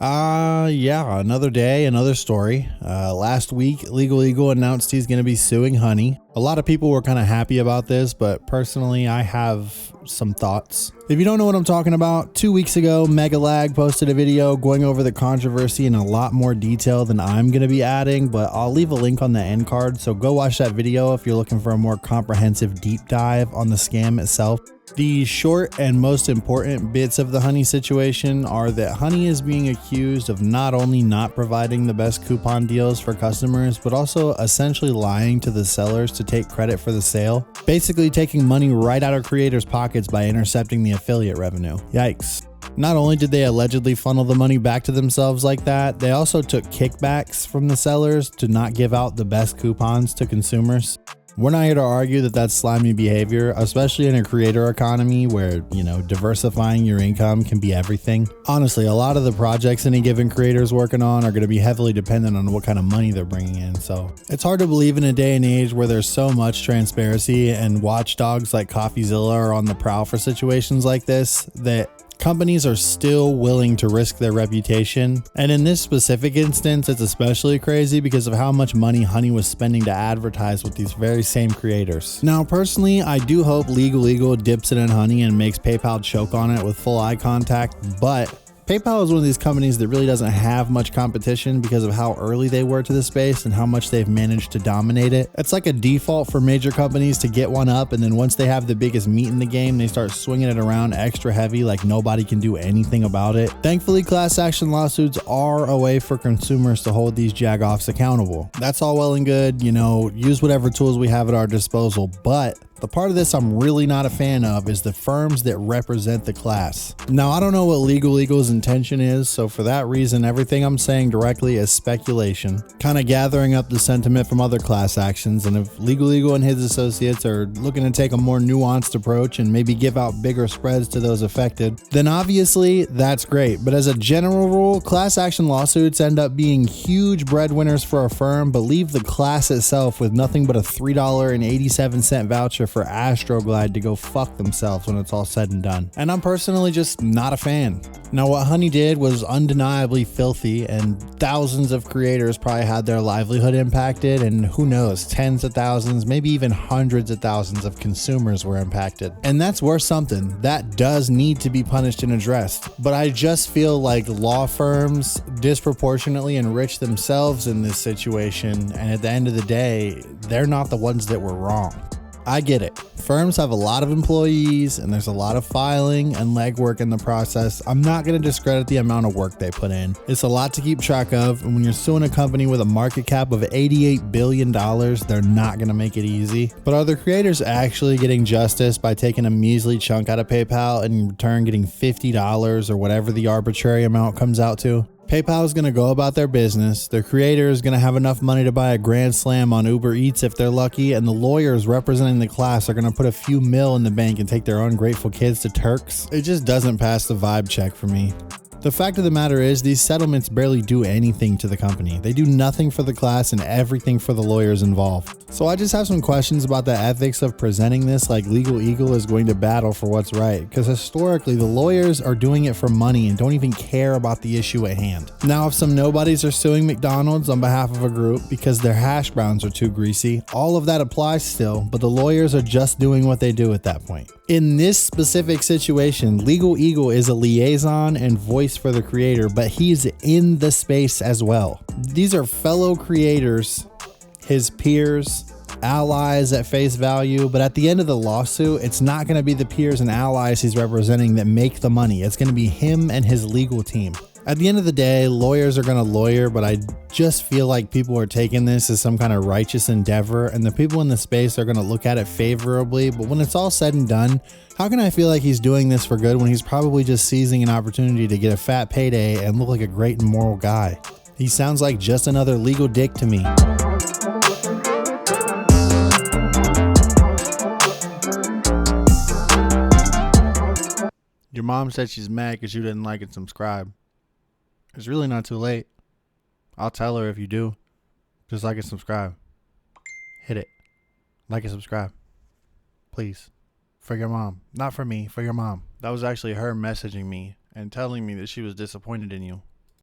Yeah, another day, another story. Last week, Legal Eagle announced he's going to be suing Honey. A lot of people were kind of happy about this, but personally, I have some thoughts. If you don't know what I'm talking about, 2 weeks ago, Megalag posted a video going over the controversy in a lot more detail than I'm going to be adding, but I'll leave a link on the end card, so go watch that video if you're looking for a more comprehensive deep dive on the scam itself. The short and most important bits of the Honey situation are that Honey is being accused of not only not providing the best coupon deals for customers, but also essentially lying to the sellers to take credit for the sale, basically taking money right out of creators' pockets by intercepting the affiliate revenue. Yikes. Not only did they allegedly funnel the money back to themselves like that, they also took kickbacks from the sellers to not give out the best coupons to consumers. We're not here to argue that that's slimy behavior, especially in a creator economy where, diversifying your income can be everything. Honestly, a lot of the projects any given creator is working on are going to be heavily dependent on what kind of money they're bringing in. So it's hard to believe in a day and age where there's so much transparency and watchdogs like CoffeeZilla are on the prowl for situations like this that companies are still willing to risk their reputation. And in this specific instance, it's especially crazy because of how much money Honey was spending to advertise with these very same creators. Now, personally, I do hope Legal Eagle dips it in Honey and makes PayPal choke on it with full eye contact, but PayPal is one of these companies that really doesn't have much competition because of how early they were to the space and how much they've managed to dominate it. It's like a default for major companies to get one up, and then once they have the biggest meat in the game, they start swinging it around extra heavy like nobody can do anything about it. Thankfully, class action lawsuits are a way for consumers to hold these jagoffs accountable. That's all well and good, use whatever tools we have at our disposal, but the part of this I'm really not a fan of is the firms that represent the class. Now, I don't know what Legal Eagle's intention is, so for that reason, everything I'm saying directly is speculation, kind of gathering up the sentiment from other class actions. And if Legal Eagle and his associates are looking to take a more nuanced approach and maybe give out bigger spreads to those affected, then obviously that's great. But as a general rule, class action lawsuits end up being huge breadwinners for a firm, but leave the class itself with nothing but a $3.87 voucher for Astroglide to go fuck themselves when it's all said and done. And I'm personally just not a fan. Now, what Honey did was undeniably filthy, and thousands of creators probably had their livelihood impacted, and who knows, tens of thousands, maybe even hundreds of thousands of consumers were impacted. And that's worth something. That does need to be punished and addressed. But I just feel like law firms disproportionately enrich themselves in this situation, and at the end of the day, they're not the ones that were wrong. I get it. Firms have a lot of employees and there's a lot of filing and legwork in the process. I'm not going to discredit the amount of work they put in. It's a lot to keep track of, and when you're suing a company with a market cap of $88 billion, they're not going to make it easy. But are the creators actually getting justice by taking a measly chunk out of PayPal and in return getting $50 or whatever the arbitrary amount comes out to? PayPal is going to go about their business, their creator is going to have enough money to buy a Grand Slam on Uber Eats if they're lucky, and the lawyers representing the class are going to put a few mil in the bank and take their ungrateful kids to Turks. It just doesn't pass the vibe check for me. The fact of the matter is, these settlements barely do anything to the company. They do nothing for the class and everything for the lawyers involved. So I just have some questions about the ethics of presenting this like Legal Eagle is going to battle for what's right, because historically the lawyers are doing it for money and don't even care about the issue at hand. Now, if some nobodies are suing McDonald's on behalf of a group because their hash browns are too greasy, all of that applies still, but the lawyers are just doing what they do at that point. In this specific situation, Legal Eagle is a liaison and voice for the creator, but he's in the space as well. These are fellow creators, his peers, allies at face value, but at the end of the lawsuit, it's not going to be the peers and allies he's representing that make the money. It's going to be him and his legal team. At the end of the day, lawyers are going to lawyer, but I just feel like people are taking this as some kind of righteous endeavor, and the people in the space are going to look at it favorably. But when it's all said and done, how can I feel like he's doing this for good when he's probably just seizing an opportunity to get a fat payday and look like a great and moral guy? He sounds like just another legal dick to me. Your mom said she's mad because you didn't like and subscribe. It's really not too late. I'll tell her if you do. Just like and subscribe. Hit it. Like and subscribe. Please. For your mom. Not for me, for your mom. That was actually her messaging me and telling me that she was disappointed in you.